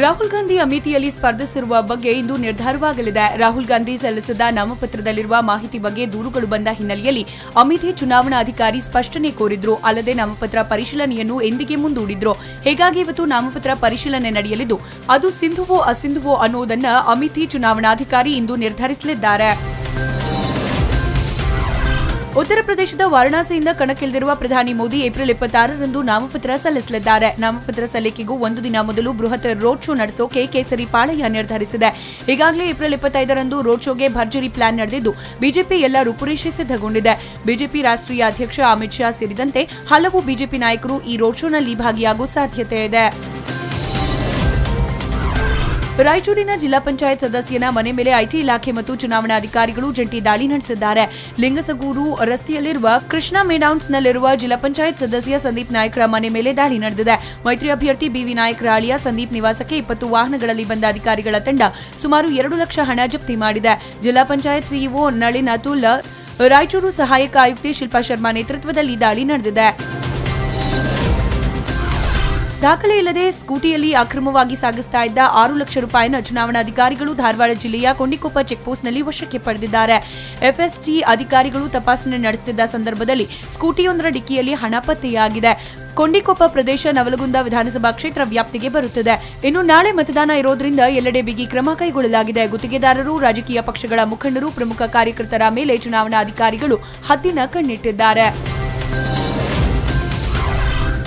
ರಾಹುಲ್ ಗಾಂಧಿ ಅಮೇಥಿಯಲ್ಲಿ ಸ್ಪರ್ಧಿಸಿರುವ ಬಗ್ಗೆ ಇಂದು ನಿರ್ಧಾರವಾಗಲಿದೆ. ರಾಹುಲ್ ಗಾಂಧಿ ಸಲ್ಲಿಸಿದ ನಾಮಪತ್ರದಲ್ಲಿರುವ ಮಾಹಿತಿ ಬಗ್ಗೆ ದೂರುಗಳು ಬಂದ ಹಿನ್ನೆಲೆಯಲ್ಲಿ ಅಮೇಥಿ ಚುನಾವಣಾಧಿಕಾರಿ ಸ್ಪಷ್ಟನೆ ಕೋರಿದ್ರು. ಅಲ್ಲದೆ ನಾಮಪತ್ರ ಪರಿಶೀಲನೆಯನ್ನು ಎಂದಿಗೆ ಮುಂದೂಡಿದ್ರು. ಹೀಗಾಗಿ ಇವತ್ತು ನಾಮಪತ್ರ ಪರಿಶೀಲನೆ ನಡೆಯಲಿದ್ದು ಅದು ಸಿಂಧುವೋ ಅಸಿಂಧುವೋ ಅನ್ನೋದನ್ನ ಅಮೇಥಿ ಚುನಾವಣಾಧಿಕಾರಿ ಇಂದು ನಿರ್ಧರಿಸಲಿದ್ದಾರೆ. ಉತ್ತರ ಪ್ರದೇಶದ ವಾರಣಾಸಿಯಿಂದ ಕಣಕ್ಕಿಳಿದಿರುವ ಪ್ರಧಾನಿ ಮೋದಿ ಏಪ್ರಿಲ್ 26ರಂದು ನಾಮಪತ್ರ ಸಲ್ಲಿಸಲಿದ್ದಾರೆ. ನಾಮಪತ್ರ ಸಲ್ಲಿಕೆಗೂ ಒಂದು ದಿನ ಮೊದಲು ಬೃಹತ್ ರೋಡ್ ಶೋ ನಡೆಸೋಕೆ ಕೇಸರಿ ಪಾಳಯ ನಿರ್ಧರಿಸಿದೆ. ಈಗಾಗಲೇ ಏಪ್ರಿಲ್ 25ರಂದು ರೋಡ್ ಶೋಗೆ ಭರ್ಜರಿ ಪ್ಲಾನ್ ನಡೆದಿದ್ದು ಬಿಜೆಪಿ ಎಲ್ಲ ರೂಪುರೇಷೆ ಸಿದ್ಧಗೊಂಡಿದೆ. ಬಿಜೆಪಿ ರಾಷ್ಟ್ರೀಯ ಅಧ್ಯಕ್ಷ ಅಮಿತ್ ಶಾ ಸೇರಿದಂತೆ ಹಲವು ಬಿಜೆಪಿ ನಾಯಕರು ಈ ರೋಡ್ ಶೋನಲ್ಲಿ ಭಾಗಿಯಾಗುವ ಸಾಧ್ಯತೆ ಇದೆ. ರಾಯಚೂರಿನ ಜಿಲ್ಲಾ ಪಂಚಾಯತ್ ಸದಸ್ಯನ ಮನೆ ಮೇಲೆ ಐಟಿ ಇಲಾಖೆ ಮತ್ತು ಚುನಾವಣಾಧಿಕಾರಿಗಳು ಜಂಟಿ ದಾಳಿ ನಡೆಸಿದ್ದಾರೆ. ಲಿಂಗಸಗೂರು ರಸ್ತೆಯಲ್ಲಿರುವ ಕೃಷ್ಣ ಮೇಡೌನ್ಸ್ನಲ್ಲಿರುವ ಜಿಲ್ಲಾ ಪಂಚಾಯತ್ ಸದಸ್ಯ ಸಂದೀಪ್ ನಾಯ್ಕರ ಮನೆ ಮೇಲೆ ದಾಳಿ ನಡೆದಿದೆ. ಮೈತ್ರಿ ಅಭ್ಯರ್ಥಿ ಬಿವಿ ನಾಯ್ಕರ ಅಳಿಯ ಸಂದೀಪ್ ನಿವಾಸಕ್ಕೆ 20 ವಾಹನಗಳಲ್ಲಿ ಬಂದ ಅಧಿಕಾರಿಗಳ ತಂಡ ಸುಮಾರು 2 ಲಕ್ಷ ಹಣ ಜಪ್ತಿ ಮಾಡಿದೆ. ಜಿಲ್ಲಾ ಪಂಚಾಯತ್ ಸಿಇಒ ನಳಿನ್ ಅತುಲ್, ರಾಯಚೂರು ಸಹಾಯಕ ಆಯುಕ್ತೆ ಶಿಲ್ಪಾ ಶರ್ಮಾ ನೇತೃತ್ವದಲ್ಲಿ ದಾಳಿ ನಡೆದಿದೆ. ದಾಖಲೆ ಇಲ್ಲದೆ ಸ್ಕೂಟಿಯಲ್ಲಿ ಅಕ್ರಮವಾಗಿ ಸಾಗಿಸ್ತಾ ಇದ್ದ 6 ಲಕ್ಷ ರೂಪಾಯಿನ ಚುನಾವಣಾಧಿಕಾರಿಗಳು ಧಾರವಾಡ ಜಿಲ್ಲೆಯ ಕೊಂಡಿಕೊಪ್ಪ ಚೆಕ್ಪೋಸ್ಟ್ನಲ್ಲಿ ವಶಕ್ಕೆ ಪಡೆದಿದ್ದಾರೆ. ಎಫ್ಎಸ್ಟಿ ಅಧಿಕಾರಿಗಳು ತಪಾಸಣೆ ನಡೆಸುತ್ತಿದ್ದ ಸಂದರ್ಭದಲ್ಲಿ ಸ್ಕೂಟಿಯೊಂದರ ಡಿಕ್ಕಿಯಲ್ಲಿ ಹಣ ಪತ್ತೆಯಾಗಿದೆ. ಕೊಂಡಿಕೊಪ್ಪ ಪ್ರದೇಶ ನವಲಗುಂದ ವಿಧಾನಸಭಾ ಕ್ಷೇತ್ರ ವ್ಯಾಪ್ತಿಗೆ ಬರುತ್ತದೆ. ಇನ್ನು ನಾಳೆ ಮತದಾನ ಇರೋದ್ರಿಂದ ಎಲ್ಲೆಡೆ ಬಿಗಿ ಕ್ರಮ ಕೈಗೊಳ್ಳಲಾಗಿದೆ. ಗುತ್ತಿಗೆದಾರರು, ರಾಜಕೀಯ ಪಕ್ಷಗಳ ಮುಖಂಡರು, ಪ್ರಮುಖ ಕಾರ್ಯಕರ್ತರ ಮೇಲೆ ಚುನಾವಣಾಧಿಕಾರಿಗಳು ಹದ್ದಿನ ಕಣ್ಣಿಟ್ಟಿದ್ದಾರೆ.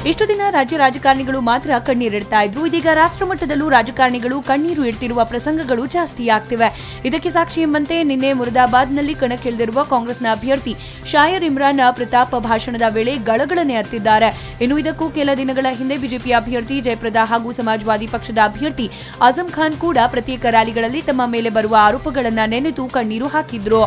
ಇಷ್ಟು ದಿನ ರಾಜ್ಯ ರಾಜಕಾರಣಿಗಳು ಮಾತ್ರ ಕಣ್ಣೀರಿಡ್ತಾ ಇದ್ರು. ಇದೀಗ ರಾಷ್ಟ್ರಮಟ್ಟದಲ್ಲೂ ರಾಜಕಾರಣಿಗಳು ಕಣ್ಣೀರು ಇಡ್ತಿರುವ ಪ್ರಸಂಗಗಳು ಜಾಸ್ತಿಯಾಗ್ತಿವೆ. ಇದಕ್ಕೆ ಸಾಕ್ಷಿ ಎಂಬಂತೆ ನಿನ್ನೆ ಮುರಾದಾಬಾದ್ನಲ್ಲಿ ಕಣಕ್ಕಿಳಿದಿರುವ ಕಾಂಗ್ರೆಸ್ನ ಅಭ್ಯರ್ಥಿ ಶಾಯರ್ ಇಮ್ರಾನ್ ಪ್ರತಾಪ್ ಭಾಷಣದ ವೇಳೆ ಗಳಗಳನೆ ಹತ್ತಿದ್ದಾರೆ. ಇನ್ನು ಇದಕ್ಕೂ ಕೆಲ ದಿನಗಳ ಹಿಂದೆ ಬಿಜೆಪಿ ಅಭ್ಯರ್ಥಿ ಜಯಪ್ರದಾ ಹಾಗೂ ಸಮಾಜವಾದಿ ಪಕ್ಷದ ಅಭ್ಯರ್ಥಿ ಆಜಂ ಖಾನ್ ಕೂಡ ಪ್ರತ್ಯೇಕ ರ್ಯಾಲಿಗಳಲ್ಲಿ ತಮ್ಮ ಮೇಲೆ ಬರುವ ಆರೋಪಗಳನ್ನು ನೆನೆದು ಕಣ್ಣೀರು ಹಾಕಿದ್ರು.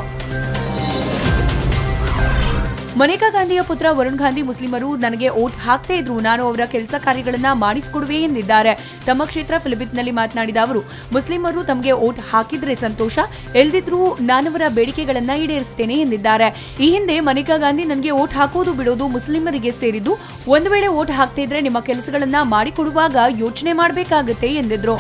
ಮನೇಕಾ ಗಾಂಧಿಯ ಪುತ್ರ ವರುಣ್ ಗಾಂಧಿ ಮುಸ್ಲಿಮರು ನನಗೆ ವೋಟ್ ಹಾಕ್ತೇ ಇದ್ರು, ನಾನು ಅವರ ಕೆಲಸ ಕಾರ್ಯಗಳನ್ನ ಮಾಡಿಸಿಕೊಡುವೆ ಎಂದಿದ್ದಾರೆ. ತಮ್ಮ ಕ್ಷೇತ್ರ ಫಿಲಿಬಿತ್ನಲ್ಲಿ ಮಾತನಾಡಿದ ಅವರು, ಮುಸ್ಲಿಮರು ತಮಗೆ ವೋಟ್ ಹಾಕಿದ್ರೆ ಸಂತೋಷ, ಎಲ್ದಿದ್ರೂ ನಾನವರ ಬೇಡಿಕೆಗಳನ್ನ ಈಡೇರಿಸುತ್ತೇನೆ ಎಂದಿದ್ದಾರೆ. ಈ ಹಿಂದೆ ಮನೇಕಾ ಗಾಂಧಿ ನನಗೆ ವೋಟ್ ಹಾಕೋದು ಬಿಡೋದು ಮುಸ್ಲಿಮರಿಗೆ ಸೇರಿದ್ದು, ಒಂದು ವೇಳೆ ವೋಟ್ ಹಾಕ್ತಾ ಇದ್ರೆ ನಿಮ್ಮ ಕೆಲಸಗಳನ್ನ ಮಾಡಿಕೊಡುವಾಗ ಯೋಚನೆ ಮಾಡಬೇಕಾಗುತ್ತೆ ಎಂದಿದ್ರು.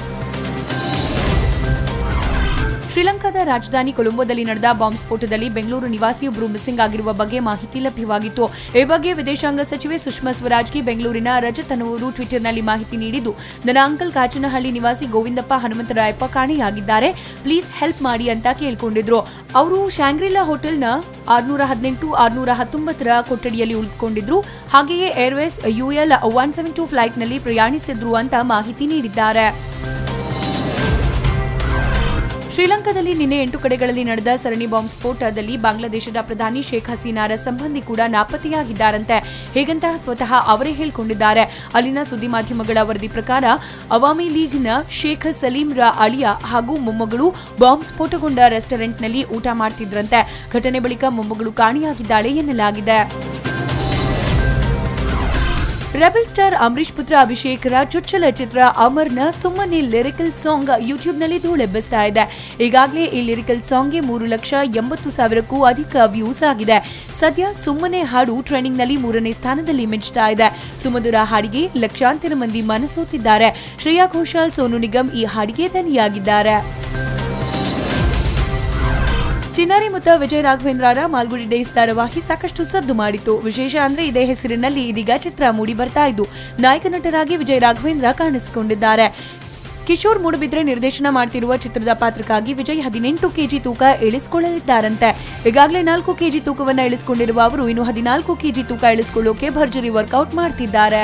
ಶ್ರೀಲಂಕಾದ ರಾಜಧಾನಿ ಕೊಲಂಬೋದಲ್ಲಿ ನಡೆದ ಬಾಂಬ್ ಸ್ಫೋಟದಲ್ಲಿ ಬೆಂಗಳೂರು ನಿವಾಸಿಯೊಬ್ಬರು ಮಿಸ್ಸಿಂಗ್ ಆಗಿರುವ ಬಗ್ಗೆ ಮಾಹಿತಿ ಲಭ್ಯವಾಗಿತ್ತು. ಈ ಬಗ್ಗೆ ವಿದೇಶಾಂಗ ಸಚಿವೆ ಸುಷ್ಮಾ ಸ್ವರಾಜ್ಗೆ ಬೆಂಗಳೂರಿನ ರಜತ್ ಅನ್ನುವರು ಟ್ವಿಟರ್ನಲ್ಲಿ ಮಾಹಿತಿ ನೀಡಿದ್ದು, ನನ್ನ ಅಂಕಲ್ ಕಾಚನಹಳ್ಳಿ ನಿವಾಸಿ ಗೋವಿಂದಪ್ಪ ಹನುಮಂತರಾಯಪ್ಪ ಕಾಣೆಯಾಗಿದ್ದಾರೆ, ಪ್ಲೀಸ್ ಹೆಲ್ಪ್ ಮಾಡಿ ಅಂತ ಕೇಳಿಕೊಂಡಿದ್ರು. ಅವರು ಶಾಂಗ್ರಿಲಾ ಹೋಟೆಲ್ನ 618, 619 ಕೊಠಡಿಯಲ್ಲಿ ಉಳಿದುಕೊಂಡಿದ್ರು. ಹಾಗೆಯೇ ಏರ್ವೇಸ್ UL 172 ಫ್ಲೈಟ್ನಲ್ಲಿ ಪ್ರಯಾಣಿಸಿದ್ರು ಅಂತ ಮಾಹಿತಿ ನೀಡಿದ್ದಾರೆ. ಶ್ರೀಲಂಕಾದಲ್ಲಿ ನಿನ್ನೆ 8 ಕಡೆಗಳಲ್ಲಿ ನಡೆದ ಸರಣಿ ಬಾಂಬ್ ಸ್ಫೋಟದಲ್ಲಿ ಬಾಂಗ್ಲಾದೇಶದ ಪ್ರಧಾನಿ ಶೇಖ್ ಹಸೀನಾರ ಸಂಬಂಧಿ ಕೂಡ ನಾಪತ್ತೆಯಾಗಿದ್ದಾರಂತೆ. ಹೀಗಂತ ಸ್ವತಃ ಅವರೇ ಹೇಳಿಕೊಂಡಿದ್ದಾರೆ. ಅಲ್ಲಿನ ಸುದ್ದಿ ಮಾಧ್ಯಮಗಳ ವರದಿ ಪ್ರಕಾರ ಅವಾಮಿ ಲೀಗ್ನ ಶೇಖ್ ಸಲೀಂರ ಅಳಿಯ ಹಾಗೂ ಮೊಮ್ಮಗಳು ಬಾಂಬ್ ಸ್ಫೋಟಗೊಂಡ ರೆಸ್ಟೋರೆಂಟ್ನಲ್ಲಿ ಊಟ ಮಾಡ್ತಿದ್ರಂತೆ. ಘಟನೆ ಬಳಿಕ ಮೊಮ್ಮಗಳು ಕಾಣೆಯಾಗಿದ್ದಾಳೆ ಎನ್ನಲಾಗಿದೆ. ರೆಬಲ್ ಸ್ಟಾರ್ ಅಂಬರೀಶ್ ಪುತ್ರ ಅಭಿಷೇಕ್ರ ಚೊಚ್ಚಲ ಚಿತ್ರ ಅಮರ್ನ ಸುಮ್ಮನೆ ಲಿರಿಕಲ್ ಸಾಂಗ್ ಯೂಟ್ಯೂಬ್ನಲ್ಲಿ ಧೂಳೆಬ್ಬಿಸ್ತಾ ಇದೆ. ಈಗಾಗಲೇ ಈ ಲಿರಿಕಲ್ ಸಾಂಗ್ಗೆ 3,80,000ಕ್ಕೂ ಅಧಿಕ ವ್ಯೂಸ್ ಆಗಿದೆ. ಸದ್ಯ ಸುಮ್ಮನೆ ಹಾಡು ಟ್ರೆಂಡಿಂಗ್ನಲ್ಲಿ 3ನೇ ಸ್ಥಾನದಲ್ಲಿ ಮಿಂಚ್ತಾ ಇದೆ. ಸುಮಧುರ ಹಾಡಿಗೆ ಲಕ್ಷಾಂತರ ಮಂದಿ ಮನಸೋತಿದ್ದಾರೆ. ಶ್ರೇಯಾ ಘೋಷಾಲ್, ಸೋನು ನಿಗಮ್ ಈ ಹಾಡಿಗೆ ದನಿಯಾಗಿದ್ದಾರೆ. ಚಿನ್ನಾರಿ ಮುತ್ತ ವಿಜಯ ರಾಘವೇಂದ್ರರ ಮಾಲ್ಗುಡಿ ಡೇಸ್ ಧಾರಾವಾಹಿ ಸಾಕಷ್ಟು ಸದ್ದು ಮಾಡಿತು. ವಿಶೇಷ ಅಂದ್ರೆ ಇದೇ ಹೆಸರಿನಲ್ಲಿ ಇದೀಗ ಚಿತ್ರ ಮೂಡಿ ಬರ್ತಾ ಇದ್ದು ನಾಯಕ ನಟರಾಗಿ ವಿಜಯ ರಾಘವೇಂದ್ರ ಕಾಣಿಸಿಕೊಂಡಿದ್ದಾರೆ. ಕಿಶೋರ್ ಮೂಡಬಿದ್ರೆ ನಿರ್ದೇಶನ ಮಾಡ್ತಿರುವ ಚಿತ್ರದ ಪಾತ್ರಕ್ಕಾಗಿ ವಿಜಯ್ 18 ಕೆಜಿ ತೂಕ ಇಳಿಸಿಕೊಳ್ಳಲಿದ್ದಾರಂತೆ. ಈಗಾಗಲೇ 4 ಕೆಜಿ ತೂಕವನ್ನ ಇಳಿಸಿಕೊಂಡಿರುವ ಅವರು ಇನ್ನು 14 ಕೆಜಿ ತೂಕ ಇಳಿಸಿಕೊಳ್ಳೋಕೆ ಭರ್ಜರಿ ವರ್ಕೌಟ್ ಮಾಡ್ತಿದ್ದಾರೆ.